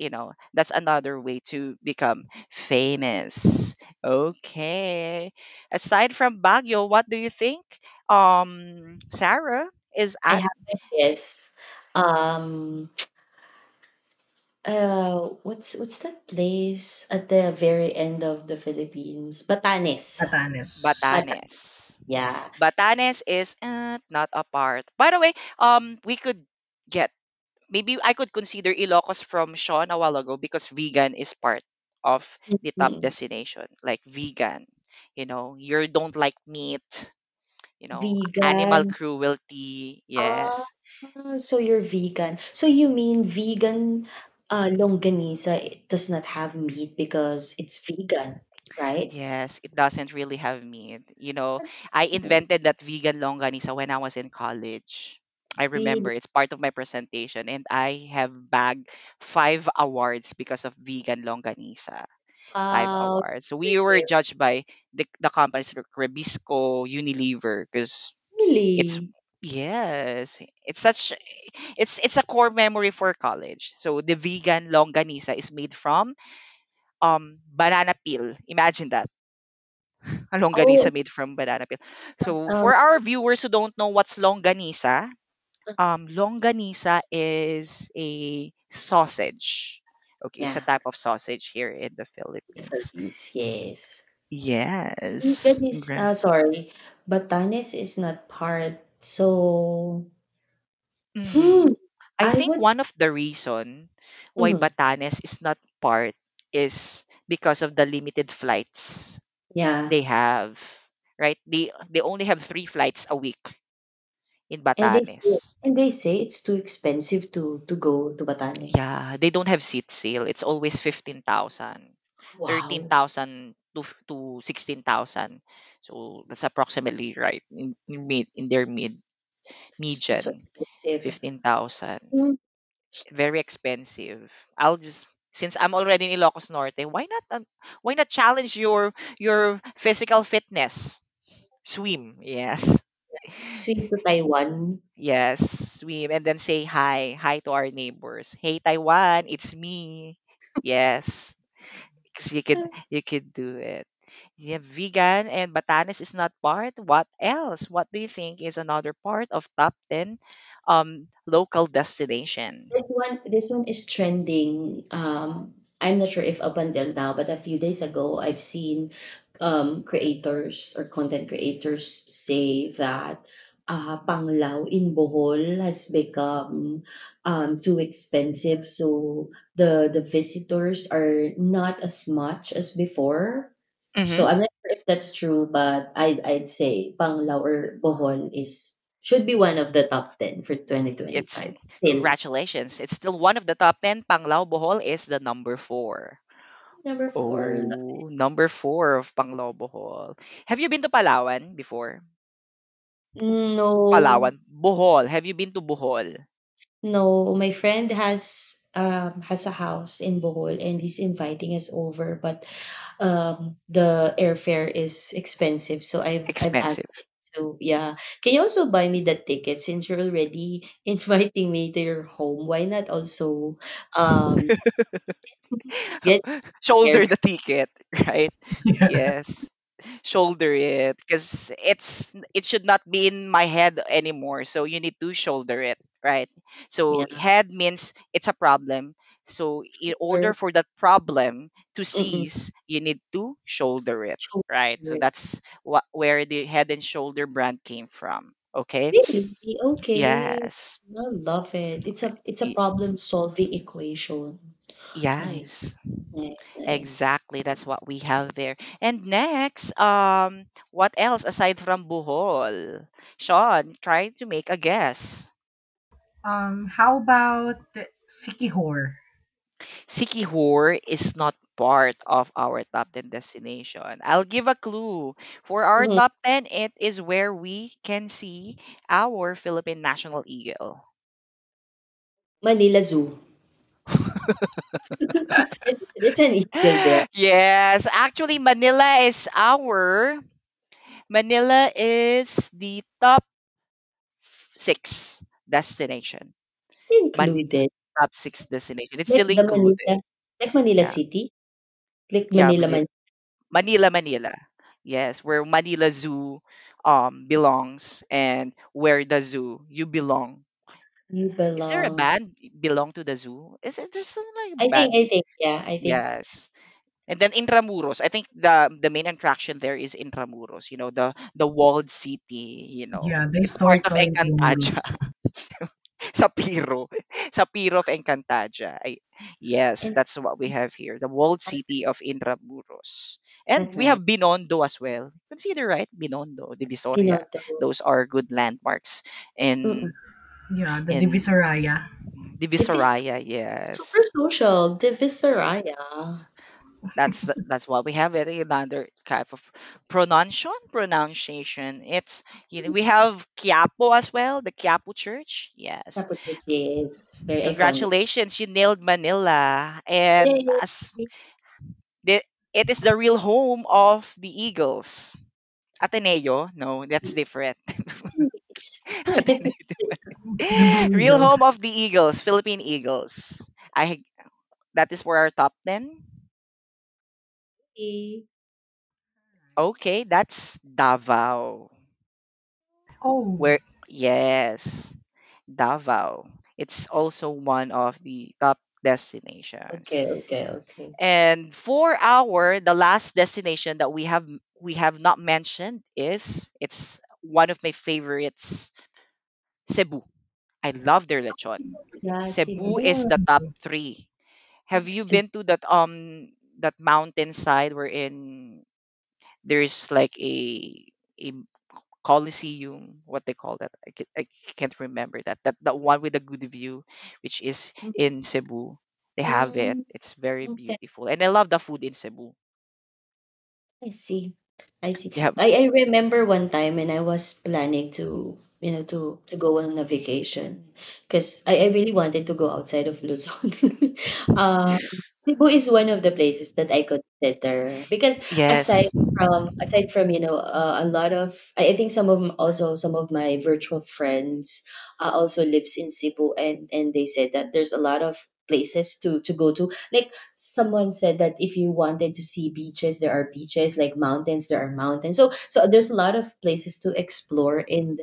that's another way to become famous. Okay. Aside from Baguio, what do you think? Sarah is I at have a guess. Um, what's that place at the very end of the Philippines? Batanes. Batanes. Batanes. Yeah. Batanes is not a part. By the way, we could get maybe I could consider Ilocos from Sean a while ago because vegan is part of the top Mhm. destination. Like vegan, you don't like meat, animal Vegan. cruelty. Ah, Yes. so you're vegan. So you mean vegan longanisa it does not have meat because it's vegan, right? Yes, it doesn't really have meat. That's I vegan. invented that vegan longganisa when I was in college. I remember Really? it's part of my presentation, and I have bagged 5 awards because of vegan longganisa. Five Wow, awards. So we were great. judged by the companies like Rebisco, Unilever, because it's Really? yes, it's a core memory for college. So the vegan longganisa is made from banana peel. Imagine that. A Oh, longganisa made from banana peel. So um, for our viewers who don't know what's longganisa, longganisa is a sausage. Okay, it's a yeah, type of sausage here in the the Philippines. Philippines, yes. Yes. Vegan is, Gra- sorry, Batanes is not part. So, Mhm. hmm, I I think would, one of the reason why mhm, Batanes is not part is because of the limited flights yeah. they have. Right? They only have 3 flights a week in And Batanes. they say it's too expensive to go to Batanes. Yeah, they don't have seat sale. It's always 15,000, thirteen Wow, thousand to 16,000. So that's approximately right in their that's so median, expensive. 15,000. Mm, Very expensive. I'll just since I'm already in Ilocos Norte, why not challenge your physical fitness? Swim, yes. Sweet to Taiwan. Yes, swim and then say hi to our neighbors. Hey Taiwan, it's me. Yes, because you could do it. Yeah, vegan and Batanes is not part. What else? What do you think is another part of top 10 local destination? This one is trending. I'm not sure if up until now, but a few days ago, I've seen creators or content creators say that Panglao in Bohol has become too expensive. So the visitors are not as much as before. So Mm-hmm. I'm not sure if that's true, but I'd say Panglao or Bohol is should be one of the top 10 for It's 2025. Still. congratulations. It's still one of the top 10. Panglao Bohol is the number 4. Number 4. Oh, number 4 of Panglao Bohol. Have you been to Palawan before? No, Palawan, Bohol. Have you been to Bohol? no. My friend has a house in Bohol and he's inviting us over, but the airfare is expensive. So I've asked Expensive. him to, yeah. Can you also buy me the ticket since you're already inviting me to your home? Why not also um get Shoulder airfare? the ticket, right? Yeah. Yes. Shoulder it because it should not be in my head anymore. So you need to shoulder it, right? So Yeah, head means it's a problem. So in order sure. for that problem to Mm-mm. cease, you need to shoulder it, right? So Shoulder. that's where the Head and Shoulder brand came from. Okay. Really? Okay. Yes. I love it. It's a Y- problem solving equation. Yes. Nice. Nice, nice. Exactly, that's what we have there. And next, what else aside from Bohol? Sean, try to make a guess. How about Sikihor? Sikihor is not part of our top 10 destination. I'll give a clue. For our Mhm. top 10, it is where we can see our Philippine national eagle. Manila Zoo. There's an eagle there. Yes, actually Manila is the top 6 destination. It's Manila, included. top 6 destination. It's Like still the included. Manila, like Manila Yeah. City, like Yeah, Manila, Manila. Manila. Yes, where Manila Zoo belongs and where the zoo you belong. you Is there a belong. band belong to the zoo? Is it there's something like a I think, band? yeah, I think Yes. And then Intramuros, I think the main attraction there is Intramuros, the walled city, Yeah, the it's part of historical Encantadia. Intramuros. Sa Piro. Sa Piro of Encantadia. Yes, and that's what we have here. The walled that's city of Intramuros. And that's we nice. have Binondo as well. Consider, right? Binondo, Divisoria. Binondo. Those are good landmarks in Mm-mm. Yeah, the in Divisoria. Divis Divisoria, super yes. social. Divisoria. That's what we have it. Another type of pronunciation. We have Quiapo as well, the Quiapo Church. Yes. Capital is very iconic. Congratulations, you nailed Manila. And Yay! as the, it is the real home of the Eagles. Ateneo? No, that's different. No, it's The Blue Real Eagles. home of the Eagles, Philippine Eagles. I That is for our top 10. okay. Okay, that's Davao. Oh, Where Yes, Davao. It's also one of the top destinations. Okay, okay, okay. And for the last destination that we have not mentioned is it's one of my favorites, Cebu. I love their lechon. Yeah, Cebu Cebu. is the mm, top 3. Have you Cebu. been to that mountainside wherein there's like a Coliseum, what they call that. I can't remember that. That one with a good view, which is in Cebu. They have it. Mm, It's very okay. beautiful, and I love the food in Cebu. I see. I see. They have I remember one time when I was planning to, to go on a vacation because I really wanted to go outside of Luzon. um, Cebu is one of the places that I consider because yes, aside from, a lot of, I think some of my virtual friends also lives in Cebu, and they said that there's a lot of places to go to. Like, someone said that if you wanted to see beaches, there are beaches, like mountains, there are mountains. So there's a lot of places to explore, and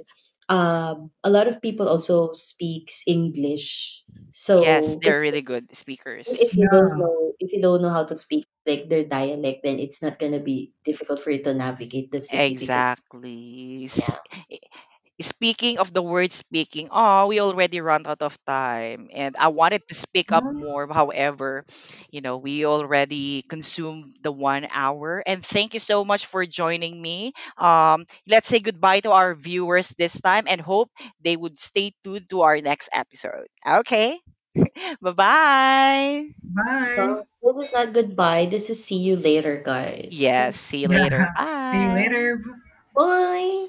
a lot of people also speaks English. yes, So they're really good speakers. Yeah. if you don't know how to speak like their dialect, then it's not gonna be difficult for you to navigate the city because Exactly. yeah. Speaking of the word speaking, oh, we already run out of time. And I wanted to speak up Mm, more. However, we already consumed the 1 hour. And thank you so much for joining me. Let's say goodbye to our viewers this time and hope they would stay tuned to our next episode. Okay. Bye bye. bye. Well, this is not goodbye. This is see you later, guys. Yes. See you later. Yeah. See you Bye. later. Bye.